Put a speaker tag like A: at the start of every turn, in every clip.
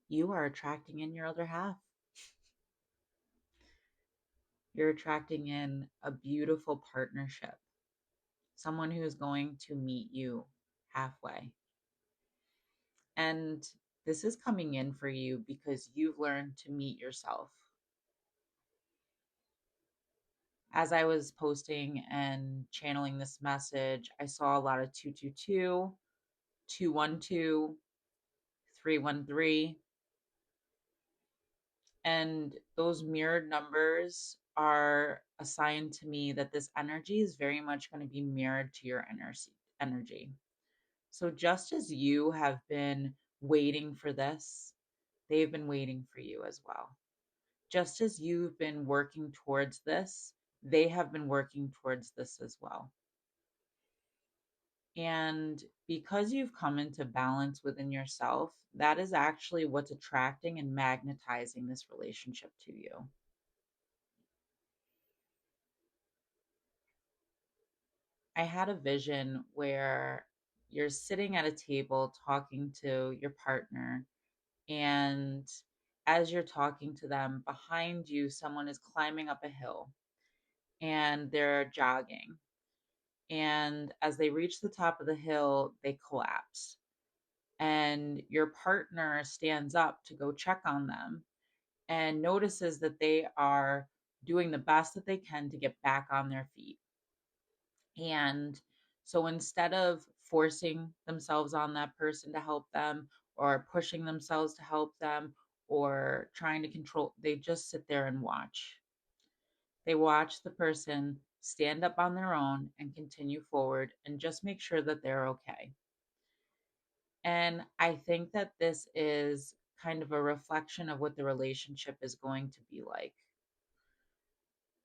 A: you are attracting in your other half. You're attracting in a beautiful partnership, someone who is going to meet you halfway. And this is coming in for you because you've learned to meet yourself. As I was posting and channeling this message, I saw a lot of 222, 212, 313. And those mirrored numbers are a sign to me that this energy is very much going to be mirrored to your energy. So just as you have been waiting for this, they've been waiting for you as well. Just as you've been working towards this, they have been working towards this as well. And because you've come into balance within yourself, that is actually what's attracting and magnetizing this relationship to you. I had a vision where you're sitting at a table talking to your partner, and as you're talking to them, behind you, someone is climbing up a hill and they're jogging. And as they reach the top of the hill, they collapse. And your partner stands up to go check on them and notices that they are doing the best that they can to get back on their feet. And so instead of forcing themselves on that person to help them or pushing themselves to help them or trying to control, they just sit there and watch. They watch the person stand up on their own and continue forward and just make sure that they're okay. And I think that this is kind of a reflection of what the relationship is going to be like.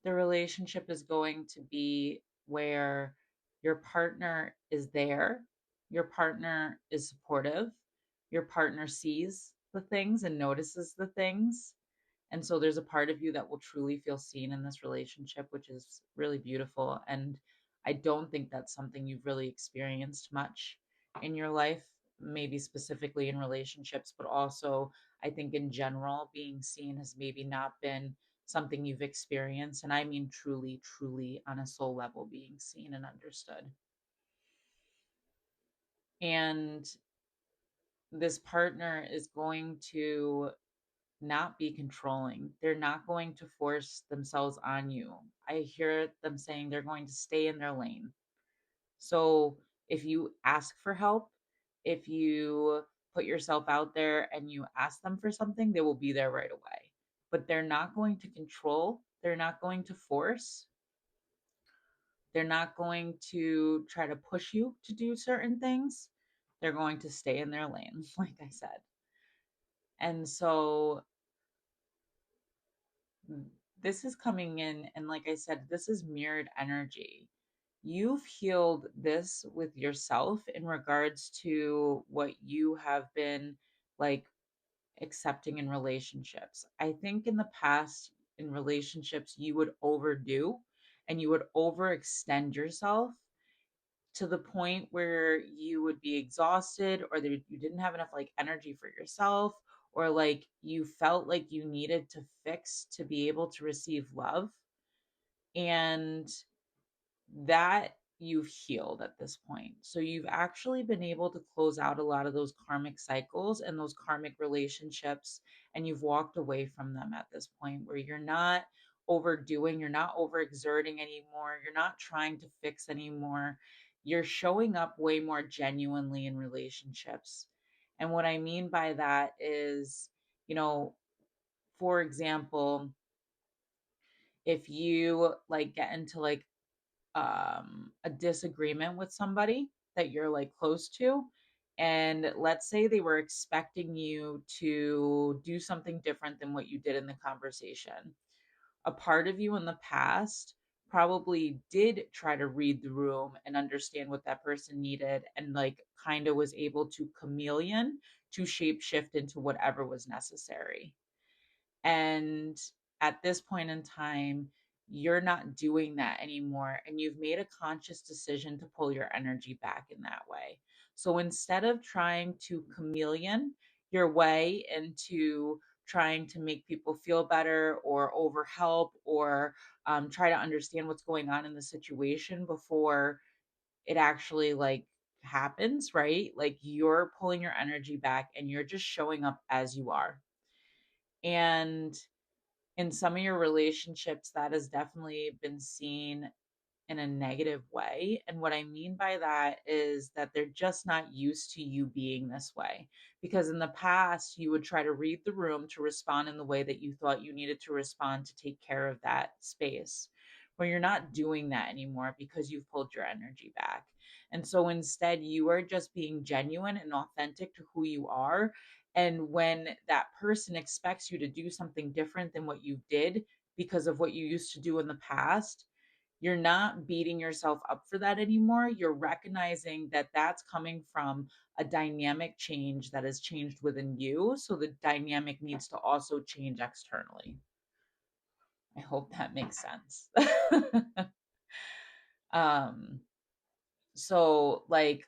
A: The relationship is going to be where your partner is there, your partner is supportive, your partner sees the things and notices the things. And so there's a part of you that will truly feel seen in this relationship, which is really beautiful. And I don't think that's something you've really experienced much in your life, maybe specifically in relationships, but also I think in general, being seen has maybe not been something you've experienced. And I mean, truly, truly on a soul level, being seen and understood. And this partner is going to not be controlling. They're not going to force themselves on you. I hear them saying they're going to stay in their lane. So if you ask for help, if you put yourself out there and you ask them for something, they will be there right away. But they're not going to control, they're not going to force, they're not going to try to push you to do certain things. They're going to stay in their lane, like I said. And so this is coming in, and like I said, this is mirrored energy. You've healed this with yourself in regards to what you have been like accepting in relationships. I think in the past, in relationships, you would overdo and you would overextend yourself to the point where you would be exhausted or that you didn't have enough like energy for yourself, or like you felt like you needed to fix to be able to receive love. And that you've healed at this point. So you've actually been able to close out a lot of those karmic cycles and those karmic relationships, and you've walked away from them at this point where you're not overdoing, you're not overexerting anymore, you're not trying to fix anymore. You're showing up way more genuinely in relationships. And what I mean by that is, you know, for example, if you like get into like a disagreement with somebody that you're like close to, and let's say they were expecting you to do something different than what you did in the conversation, a part of you in the past probably did try to read the room and understand what that person needed, and like kind of was able to chameleon to shape shift into whatever was necessary. And at this point in time, you're not doing that anymore. And you've made a conscious decision to pull your energy back in that way. So instead of trying to chameleon, your way into trying to make people feel better or overhelp or try to understand what's going on in the situation before it actually like happens, right? Like you're pulling your energy back and you're just showing up as you are. And in some of your relationships, that has definitely been seen in a negative way. And what I mean by that is that they're just not used to you being this way. Because in the past, you would try to read the room to respond in the way that you thought you needed to respond to take care of that space. Where you're not doing that anymore because you've pulled your energy back. And so instead, you are just being genuine and authentic to who you are. And when that person expects you to do something different than what you did because of what you used to do in the past, you're not beating yourself up for that anymore. You're recognizing that that's coming from a dynamic change that has changed within you. So the dynamic needs to also change externally. I hope that makes sense. um, so like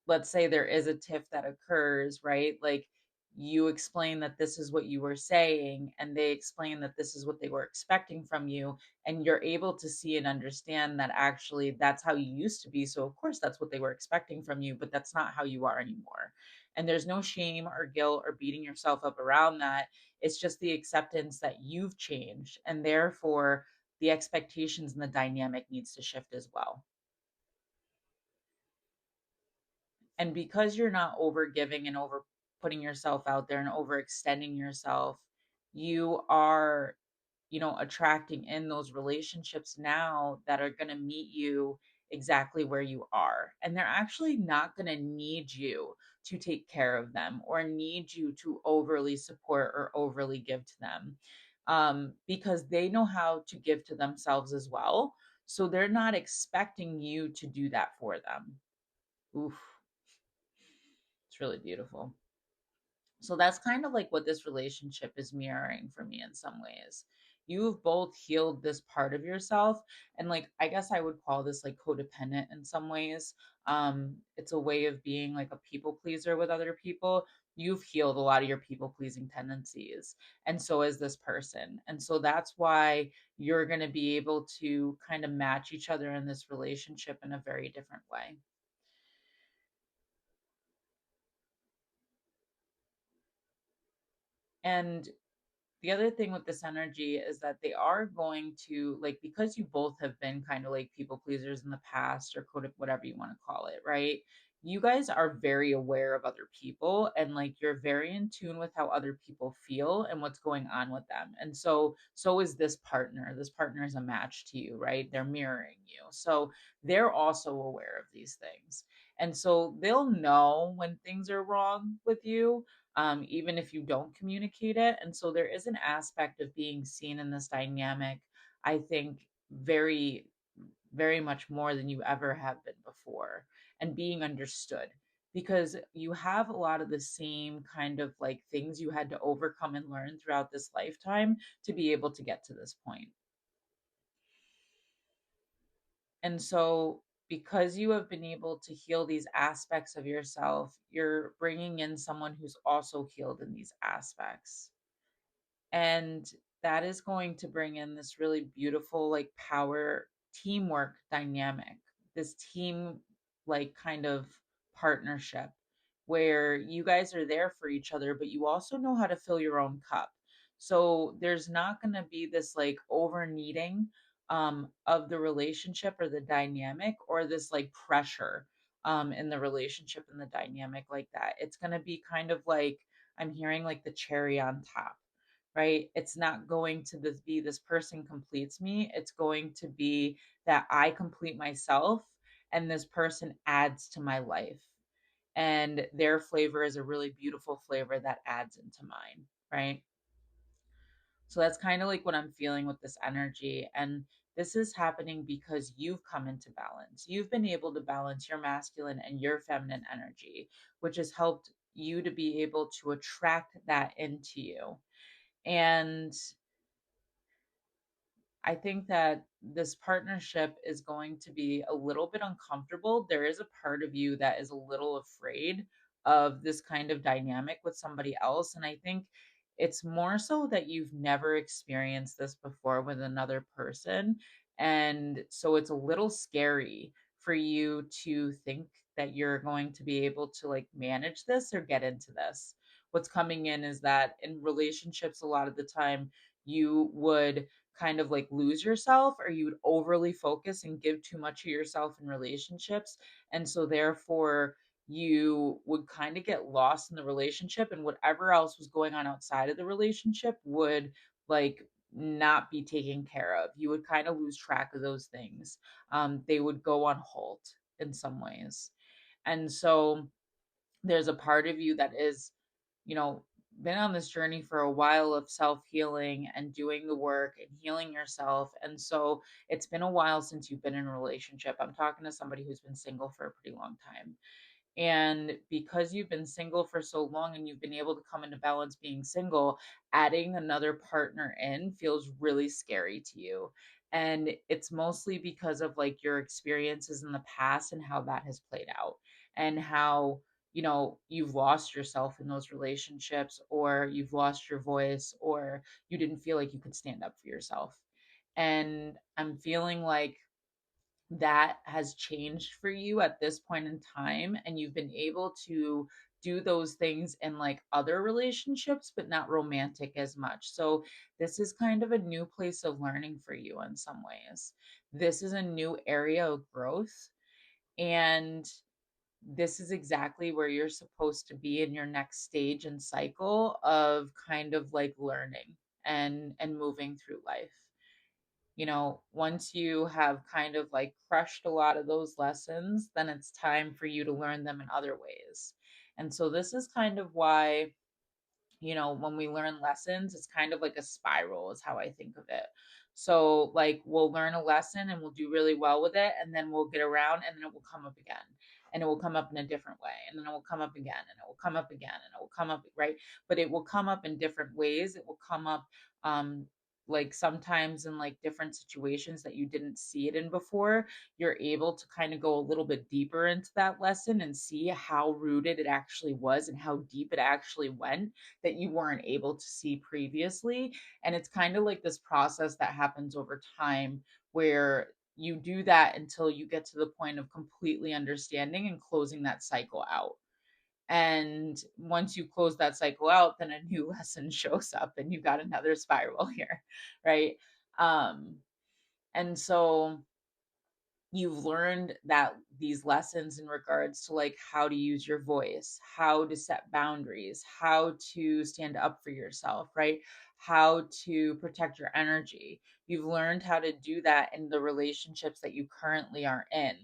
A: let's say there is a tiff that occurs, right? Like you explain that this is what you were saying, and they explain that this is what they were expecting from you, and you're able to see and understand that actually that's how you used to be. So, of course, that's what they were expecting from you, but that's not how you are anymore. And there's no shame or guilt or beating yourself up around that. It's just the acceptance that you've changed, and therefore the expectations and the dynamic needs to shift as well. And because you're not over giving and over putting yourself out there and overextending yourself, you are, attracting in those relationships now that are going to meet you exactly where you are. And they're actually not going to need you to take care of them or need you to overly support or overly give to them, because they know how to give to themselves as well. So they're not expecting you to do that for them. Oof. It's really beautiful. So that's kind of like what this relationship is mirroring for me in some ways. You've both healed this part of yourself. And like, I guess I would call this like codependent in some ways. It's a way of being like a people pleaser with other people. You've healed a lot of your people pleasing tendencies. And so is this person. And so that's why you're going to be able to kind of match each other in this relationship in a very different way. And the other thing with this energy is that they are going to like, because you both have been kind of like people pleasers in the past or code, whatever you want to call it, right? You guys are very aware of other people and like you're very in tune with how other people feel and what's going on with them. And so is this partner. This partner is a match to you, right? They're mirroring you. So they're also aware of these things. And so they'll know when things are wrong with you, even if you don't communicate it. And so there is an aspect of being seen in this dynamic, I think, very, very much more than you ever have been before, and being understood because you have a lot of the same kind of like things you had to overcome and learn throughout this lifetime to be able to get to this point. And so, because you have been able to heal these aspects of yourself, you're bringing in someone who's also healed in these aspects. And that is going to bring in this really beautiful like power teamwork dynamic, this team like kind of partnership where you guys are there for each other, but you also know how to fill your own cup. So there's not going to be this like over needing of the relationship or the dynamic, or this like pressure in the relationship and the dynamic like that. It's going to be kind of like, I'm hearing like the cherry on top, right? It's not going to be this person completes me. It's going to be that I complete myself and this person adds to my life. And their flavor is a really beautiful flavor that adds into mine, right? So that's kind of like what I'm feeling with this energy. And this is happening because you've come into balance. You've been able to balance your masculine and your feminine energy, which has helped you to be able to attract that into you. And I think that this partnership is going to be a little bit uncomfortable. There is a part of you that is a little afraid of this kind of dynamic with somebody else. And I think it's more so that you've never experienced this before with another person. And so it's a little scary for you to think that you're going to be able to like manage this or get into this. What's coming in is that in relationships, a lot of the time, you would kind of like lose yourself, or you would overly focus and give too much of yourself in relationships. And so, therefore, you would kind of get lost in the relationship, and whatever else was going on outside of the relationship would like not be taken care of. You would kind of lose track of those things. They would go on hold in some ways. And so, there's a part of you that is, you know, been on this journey for a while of self-healing and doing the work and healing yourself. And so it's been a while since you've been in a relationship. I'm talking to somebody who's been single for a pretty long time. And because you've been single for so long and you've been able to come into balance being single, adding another partner in feels really scary to you. And it's mostly because of like your experiences in the past and how that has played out, and how, you've lost yourself in those relationships, or you've lost your voice, or you didn't feel like you could stand up for yourself. And I'm feeling like that has changed for you at this point in time, and you've been able to do those things in like other relationships but not romantic as much. So this is kind of a new place of learning for you in some ways. This is a new area of growth, and this is exactly where you're supposed to be in your next stage and cycle of kind of like learning and moving through life. Once you have kind of like crushed a lot of those lessons, then it's time for you to learn them in other ways. And so this is kind of why, when we learn lessons, it's kind of like a spiral, is how I think of it. So, like, we'll learn a lesson and we'll do really well with it, and then we'll get around and then it will come up again. And it will come up in a different way. And then it will come up again, and it will come up again, and it will come up, right? But it will come up in different ways. It will come up, um, like sometimes in like different situations that you didn't see it in before. You're able to kind of go a little bit deeper into that lesson and see how rooted it actually was and how deep it actually went, that you weren't able to see previously. And it's kind of like this process that happens over time, where you do that until you get to the point of completely understanding and closing that cycle out. And once you close that cycle out, then a new lesson shows up and you got another spiral here, right? Um, and so you've learned that these lessons in regards to like how to use your voice, how to set boundaries, how to stand up for yourself, right? How to protect your energy. You've learned how to do that in the relationships that you currently are in,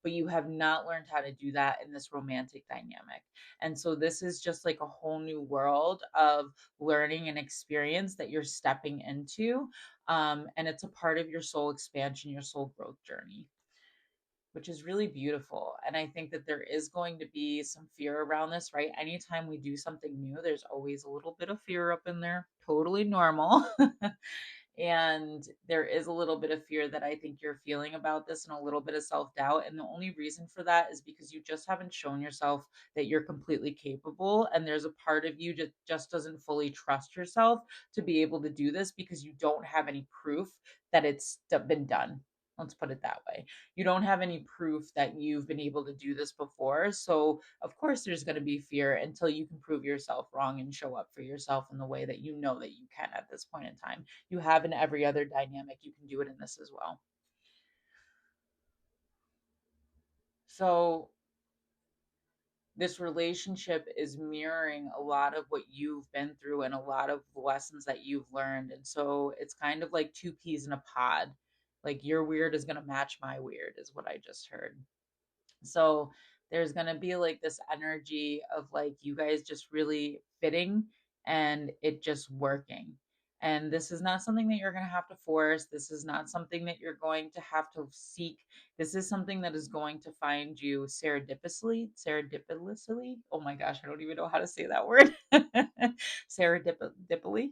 A: but you have not learned how to do that in this romantic dynamic. And so this is just like a whole new world of learning and experience that you're stepping into. And it's a part of your soul expansion, your soul growth journey, which is really beautiful. And I think that there is going to be some fear around this, right? Anytime we do something new, there's always a little bit of fear up in there. Totally normal. And there is a little bit of fear that I think you're feeling about this, and a little bit of self doubt. And the only reason for that is because you just haven't shown yourself that you're completely capable. And there's a part of you that just doesn't fully trust yourself to be able to do this, because you don't have any proof that it's been done. Let's put it that way. You don't have any proof that you've been able to do this before. So, of course, there's going to be fear until you can prove yourself wrong and show up for yourself in the way that you know that you can at this point in time. You have in every other dynamic, you can do it in this as well. So, this relationship is mirroring a lot of what you've been through and a lot of lessons that you've learned. And so, it's kind of like two peas in a pod. Like, your weird is going to match my weird, is what I just heard. So there's going to be like this energy of like you guys just really fitting and it just working. And this is not something that you're going to have to force. This is not something that you're going to have to seek. This is something that is going to find you serendipitously. Oh my gosh, I don't even know how to say that word. Serendipitously.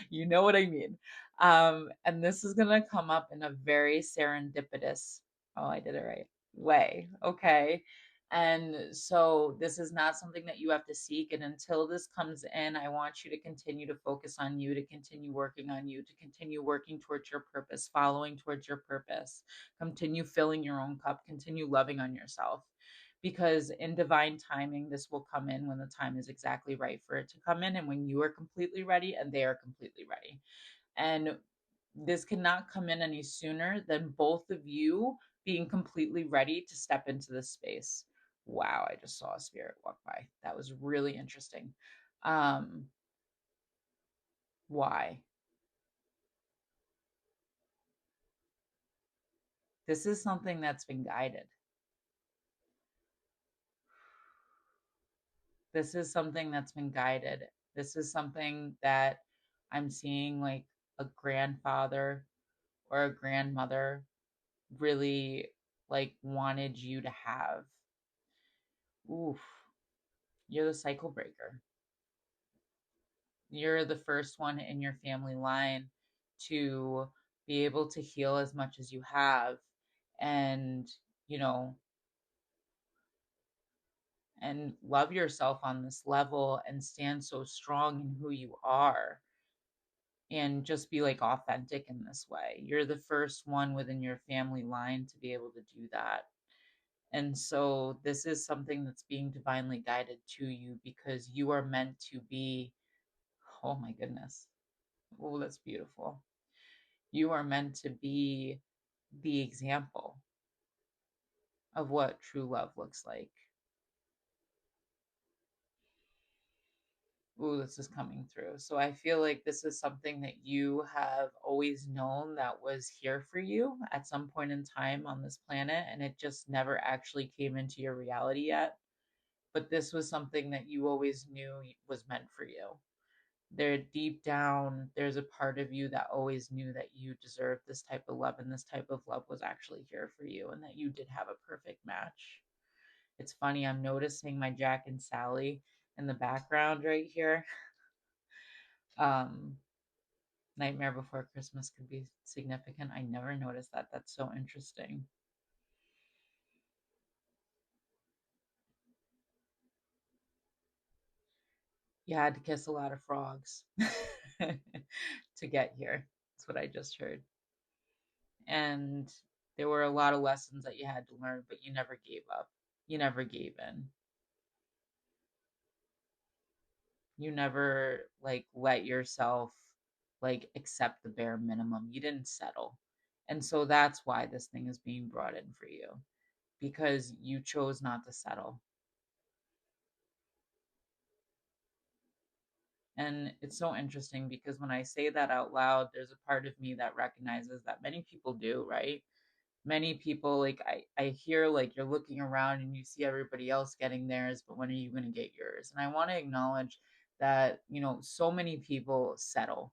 A: You know what I mean. And this is going to come up in a very serendipitous, oh, I did it right, way. Okay. And so this is not something that you have to seek. And until this comes in, I want you to continue to focus on you, to continue working on you, to continue working towards your purpose, following towards your purpose, continue filling your own cup, continue loving on yourself. Because in divine timing, this will come in when the time is exactly right for it to come in, and when you are completely ready and they are completely ready. And this cannot come in any sooner than both of you being completely ready to step into this space. Wow, I just saw a spirit walk by. That was really interesting. Um, why? This is something that's been guided. This is something that's been guided. This is something that I'm seeing like a grandfather or a grandmother really like wanted you to have. Oof, you're the cycle breaker. You're the first one in your family line to be able to heal as much as you have, and you know and love yourself on this level and stand so strong in who you are, and just be like authentic in this way. You're the first one within your family line to be able to do that. And so this is something that's being divinely guided to you, because you are meant to be, oh my goodness, oh, that's beautiful. You are meant to be the example of what true love looks like. Ooh, this is coming through. So I feel like this is something that you have always known that was here for you at some point in time on this planet, and it just never actually came into your reality yet. But this was something that you always knew was meant for you. There, deep down, there's a part of you that always knew that you deserved this type of love, and this type of love was actually here for you, and that you did have a perfect match. It's funny, I'm noticing my Jack and Sally in the background right here. Um, Nightmare Before Christmas could be significant. I never noticed that. That's so interesting. You had to kiss a lot of frogs to get here. That's what I just heard. And there were a lot of lessons that you had to learn, but you never gave up. You never gave in. You never like let yourself like accept the bare minimum. You didn't settle. And so that's why this thing is being brought in for you, because you chose not to settle. And it's so interesting because when I say that out loud, there's a part of me that recognizes that many people do, right? Many people, like I hear like you're looking around and you see everybody else getting theirs, but when are you going to get yours? And I want to acknowledge that, so many people settle.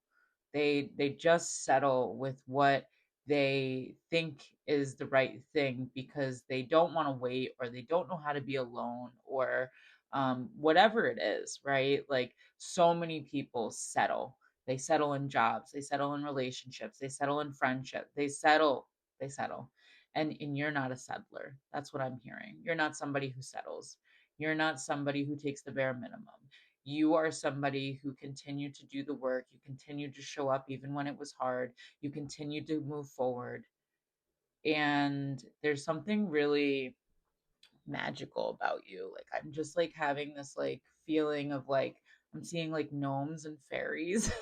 A: They just settle with what they think is the right thing, because they don't want to wait, or they don't know how to be alone, or whatever it is, right? Like, so many people settle. They settle in jobs, they settle in relationships, they settle in friendship, they settle. And you're not a settler. That's what I'm hearing. You're not somebody who settles. You're not somebody who takes the bare minimum. You are somebody who continued to do the work. You continued to show up even when it was hard. You continued to move forward. And there's something really magical about you. Like, I'm just like having this like feeling of like I'm seeing like gnomes and fairies.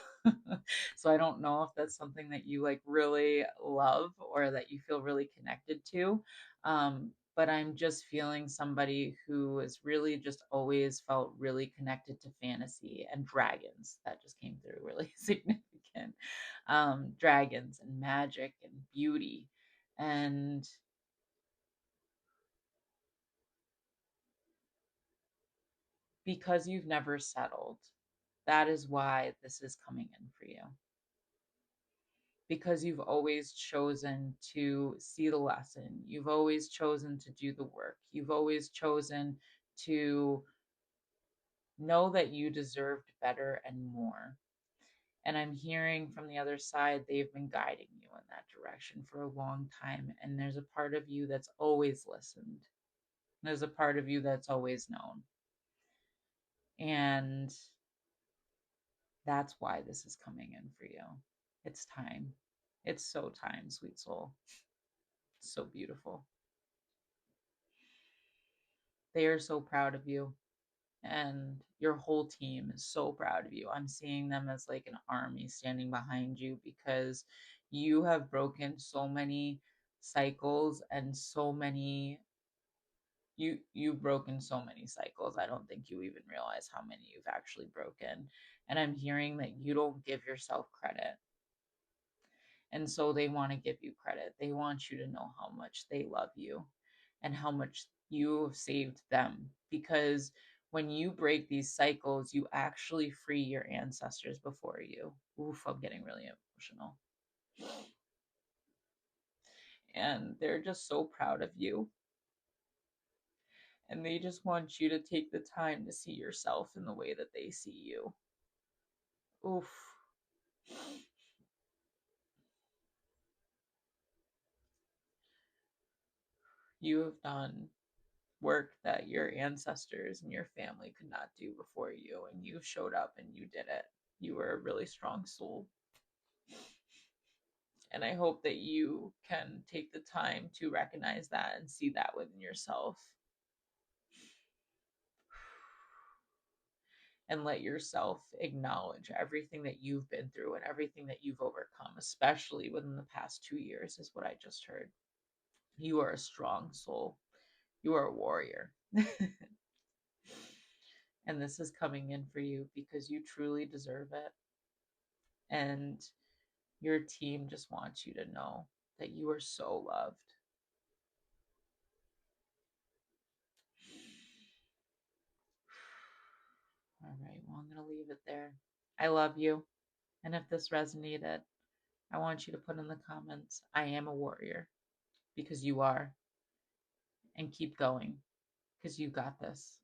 A: So I don't know if that's something that you like really love or that you feel really connected to. But I'm just feeling somebody who has really just always felt really connected to fantasy and dragons. That just came through really significant. Dragons and magic and beauty. And because you've never settled, that is why this is coming in for you. Because you've always chosen to see the lesson. You've always chosen to do the work. You've always chosen to know that you deserved better and more. And I'm hearing from the other side, they've been guiding you in that direction for a long time. And there's a part of you that's always listened. There's a part of you that's always known. And that's why this is coming in for you. It's time. It's so time, sweet soul. It's so beautiful. They are so proud of you. And your whole team is so proud of you. I'm seeing them as like an army standing behind you because you have broken so many cycles and so many you've broken so many cycles. I don't think you even realize how many you've actually broken. And I'm hearing that you don't give yourself credit. And so they want to give you credit. They want you to know how much they love you and how much you have saved them. Because when you break these cycles, you actually free your ancestors before you. Oof, I'm getting really emotional. And they're just so proud of you. And they just want you to take the time to see yourself in the way that they see you. Oof. You have done work that your ancestors and your family could not do before you, and you showed up and you did it. You were a really strong soul. And I hope that you can take the time to recognize that and see that within yourself. And let yourself acknowledge everything that you've been through and everything that you've overcome, especially within the past 2 years, is what I just heard. You are a strong soul. You are a warrior. And this is coming in for you because you truly deserve it. And your team just wants you to know that you are so loved. All right, well, I'm going to leave it there. I love you. And if this resonated, I want you to put in the comments, I am a warrior, because you are. And keep going, because you got this.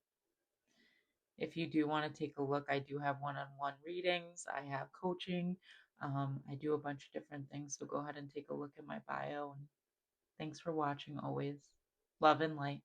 A: If you do want to take a look, I do have one-on-one readings. I have coaching. I do a bunch of different things. So go ahead and take a look at my bio. And thanks for watching always. Love and light.